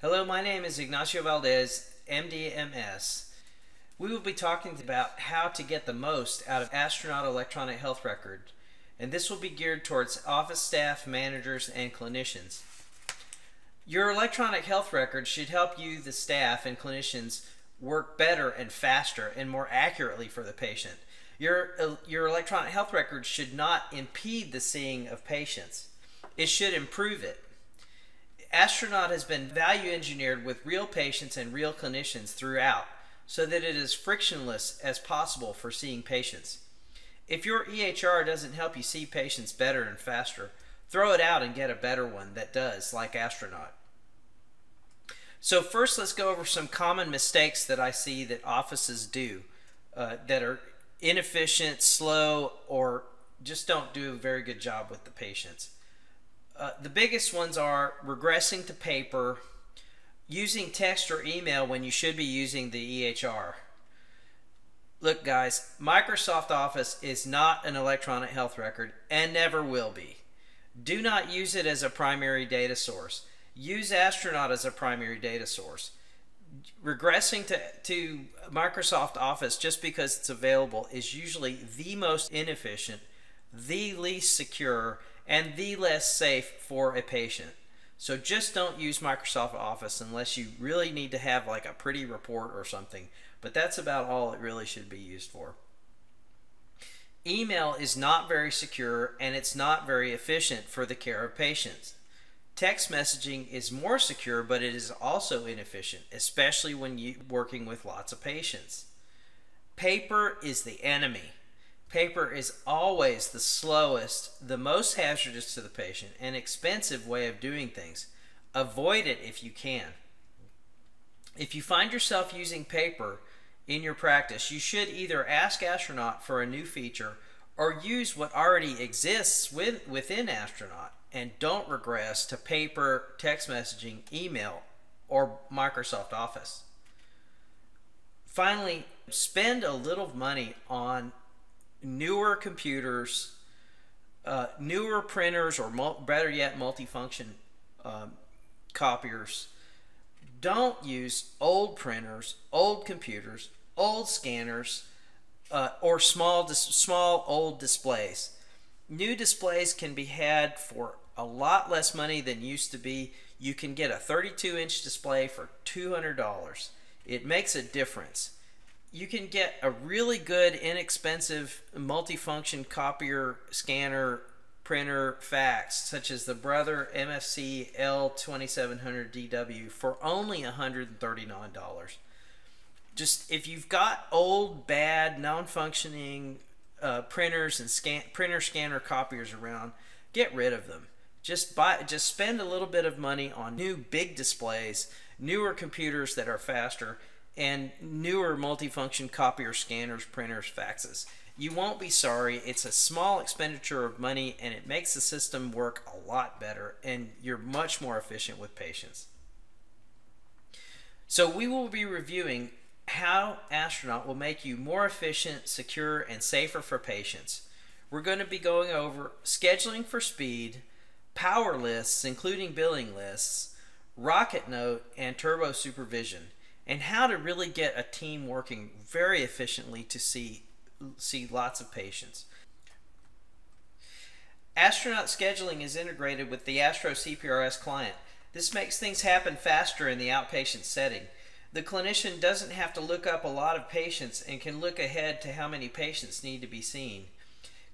Hello, my name is Ignacio Valdez, MD/MS. We will be talking about how to get the most out of Astronaut electronic health record, and this will be geared towards office staff, managers, and clinicians. Your electronic health record should help you, the staff, and clinicians work better and faster and more accurately for the patient. Your electronic health record should not impede the seeing of patients. It should improve it. Astronaut has been value engineered with real patients and real clinicians throughout so that it is frictionless as possible for seeing patients. If your EHR doesn't help you see patients better and faster, throw it out and get a better one that does, like Astronaut. So first, let's go over some common mistakes that I see that offices do that are inefficient, slow, or just don't do a very good job with the patients. The biggest ones are regressing to paper, using text or email when you should be using the EHR. Look guys, Microsoft Office is not an electronic health record and never will be. Do not use it as a primary data source. Use Astronaut as a primary data source. Regressing to Microsoft Office just because it's available is usually the most inefficient, the least secure, and the less safe for a patient. So just don't use Microsoft Office unless you really need to have like a pretty report or something. But that's about all it really should be used for. Email is not very secure and it's not very efficient for the care of patients. Text messaging is more secure, but it is also inefficient, especially when you're working with lots of patients. Paper is the enemy. Paper is always the slowest, the most hazardous to the patient, and expensive way of doing things. Avoid it if you can. If you find yourself using paper in your practice, you should either ask Astronaut for a new feature or use what already exists within Astronaut, and don't regress to paper, text messaging, email, or Microsoft Office. Finally, spend a little money on newer computers, newer printers, or better yet, multifunction copiers. Don't use old printers, old computers, old scanners, or small old displays. New displays can be had for a lot less money than used to be. You can get a 32-inch display for $200. It makes a difference. You can get a really good, inexpensive, multifunction copier, scanner, printer, fax, such as the Brother MFC L2700DW for only $139. Just if you've got old, bad, non-functioning printers and printer, scanner, copiers around, get rid of them. Just spend a little bit of money on new big displays, newer computers that are faster, and newer multifunction copier, scanners, printers, faxes. You won't be sorry. It's a small expenditure of money and it makes the system work a lot better and you're much more efficient with patients. So we will be reviewing how Astronaut will make you more efficient, secure, and safer for patients. We're going to be going over scheduling for speed, power lists including billing lists, rocket note, and turbo supervision, and how to really get a team working very efficiently to see lots of patients. Astronaut scheduling is integrated with the Astro CPRS client. This makes things happen faster in the outpatient setting. The clinician doesn't have to look up a lot of patients and can look ahead to how many patients need to be seen.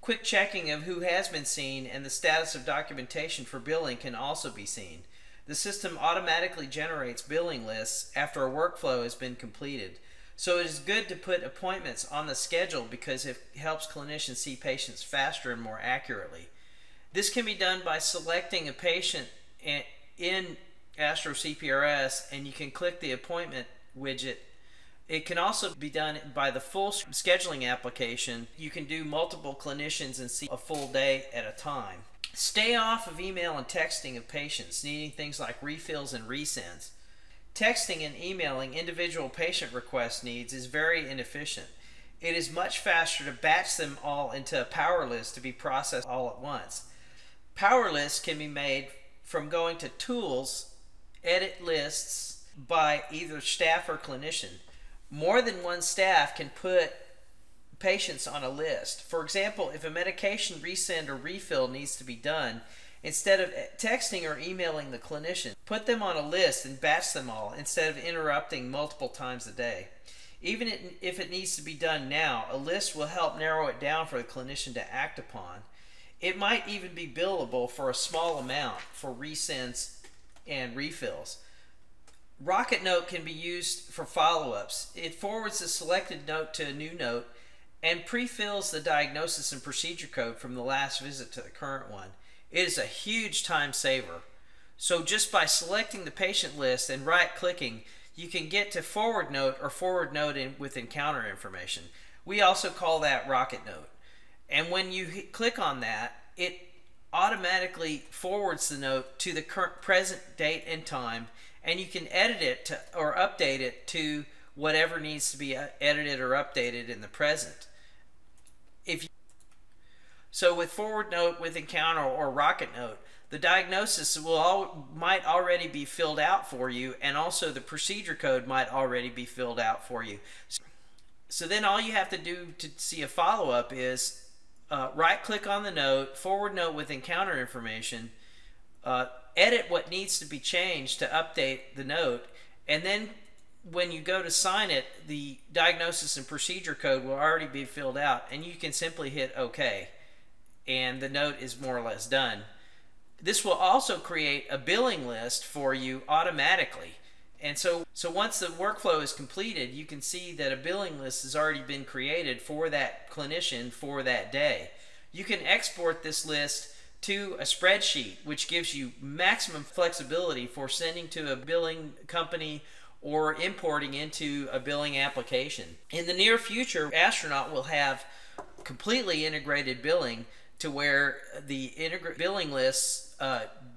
Quick checking of who has been seen and the status of documentation for billing can also be seen. The system automatically generates billing lists after a workflow has been completed. So it is good to put appointments on the schedule because it helps clinicians see patients faster and more accurately. This can be done by selecting a patient in Astro CPRS and you can click the appointment widget. It can also be done by the full scheduling application. You can do multiple clinicians and see a full day at a time. Stay off of email and texting of patients needing things like refills and resends. Texting and emailing individual patient request needs is very inefficient. It is much faster to batch them all into a power list to be processed all at once. Power lists can be made from going to Tools edit lists by either staff or clinician. More than one staff can put patients on a list. For example, if a medication resend or refill needs to be done, instead of texting or emailing the clinician, put them on a list and batch them all instead of interrupting multiple times a day. Even if it needs to be done now, a list will help narrow it down for the clinician to act upon. It might even be billable for a small amount for resends and refills. Rocket Note can be used for follow-ups. It forwards a selected note to a new note and pre-fills the diagnosis and procedure code from the last visit to the current one. It is a huge time saver. So just by selecting the patient list and right-clicking, you can get to forward note or forward note with encounter information. We also call that Rocket Note. And when you click on that, it automatically forwards the note to the current present date and time, and you can edit it or update it to whatever needs to be edited or updated in the present. So with forward note, with encounter, or Rocket Note, the diagnosis might already be filled out for you, and also the procedure code might already be filled out for you. So then all you have to do to see a follow-up is right-click on the note, forward note with encounter information, edit what needs to be changed to update the note, and then when you go to sign it, the diagnosis and procedure code will already be filled out, and you can simply hit OK, and the note is more or less done. This will also create a billing list for you automatically. And so once the workflow is completed, you can see that a billing list has already been created for that clinician for that day. You can export this list to a spreadsheet, which gives you maximum flexibility for sending to a billing company or importing into a billing application. In the near future, Astronaut will have completely integrated billing to where the billing lists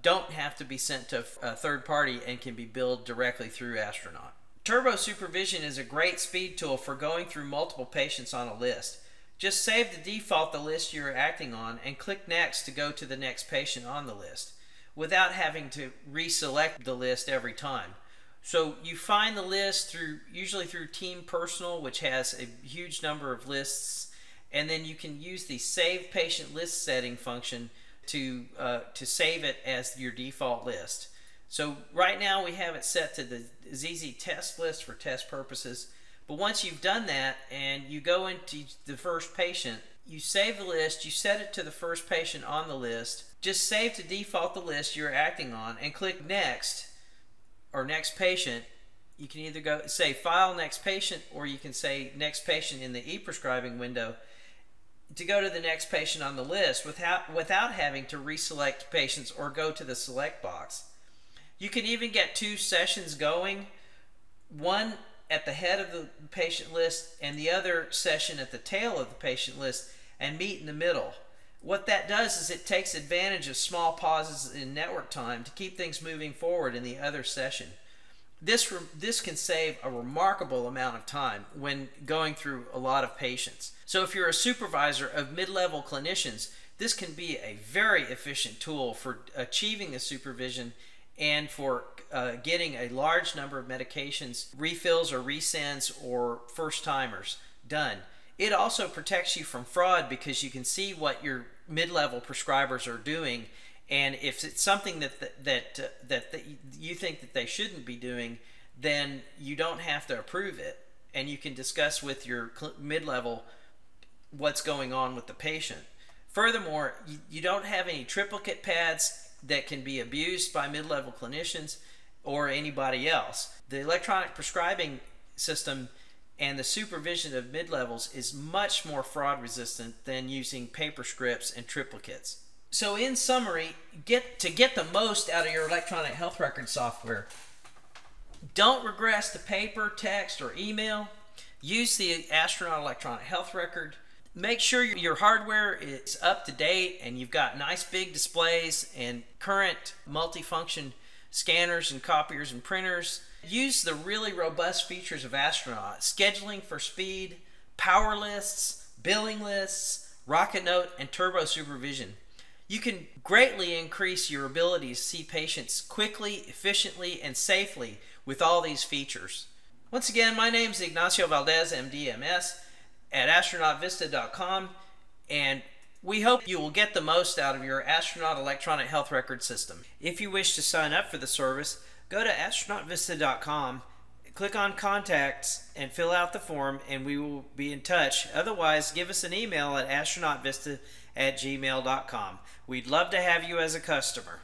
don't have to be sent to a third party and can be billed directly through Astronaut. Turbo Supervision is a great speed tool for going through multiple patients on a list. Just save the default the list you're acting on and click Next to go to the next patient on the list without having to reselect the list every time. So you find the list usually through Team Personal, which has a huge number of lists, and then you can use the Save Patient List Setting function to save it as your default list. So right now we have it set to the ZZ test list for test purposes, but once you've done that and you go into the first patient, you save the list, you set it to the first patient on the list, just save to default the list you're acting on and click Next or Next Patient. You can either say File Next Patient, or you can say Next Patient in the e-prescribing window to go to the next patient on the list without having to reselect patients or go to the select box. You can even get two sessions going, one at the head of the patient list and the other session at the tail of the patient list, and meet in the middle. What that does is it takes advantage of small pauses in network time to keep things moving forward in the other session. This can save a remarkable amount of time when going through a lot of patients. So if you're a supervisor of mid-level clinicians, this can be a very efficient tool for achieving the supervision and for getting a large number of medications, refills or resends or first-timers done. It also protects you from fraud because you can see what your mid-level prescribers are doing, and if it's something that you think that they shouldn't be doing, then you don't have to approve it, and you can discuss with your mid-level what's going on with the patient. Furthermore, you don't have any triplicate pads that can be abused by mid-level clinicians or anybody else. The electronic prescribing system and the supervision of mid-levels is much more fraud resistant than using paper scripts and triplicates. So in summary, to get the most out of your electronic health record software, don't regress to paper, text, or email. Use the Astronaut electronic health record. Make sure your hardware is up to date and you've got nice big displays and current multifunction scanners and copiers and printers. Use the really robust features of Astronaut: scheduling for speed, power lists, billing lists, Rocket Note, and Turbo Supervision. You can greatly increase your ability to see patients quickly, efficiently, and safely with all these features. Once again, my name is Ignacio Valdez, MD/MS, at astronautvista.com, and we hope you will get the most out of your Astronaut electronic health record system. If you wish to sign up for the service, go to astronautvista.com, click on Contacts, and fill out the form, and we will be in touch. Otherwise, give us an email at astronautvista@gmail.com. We'd love to have you as a customer.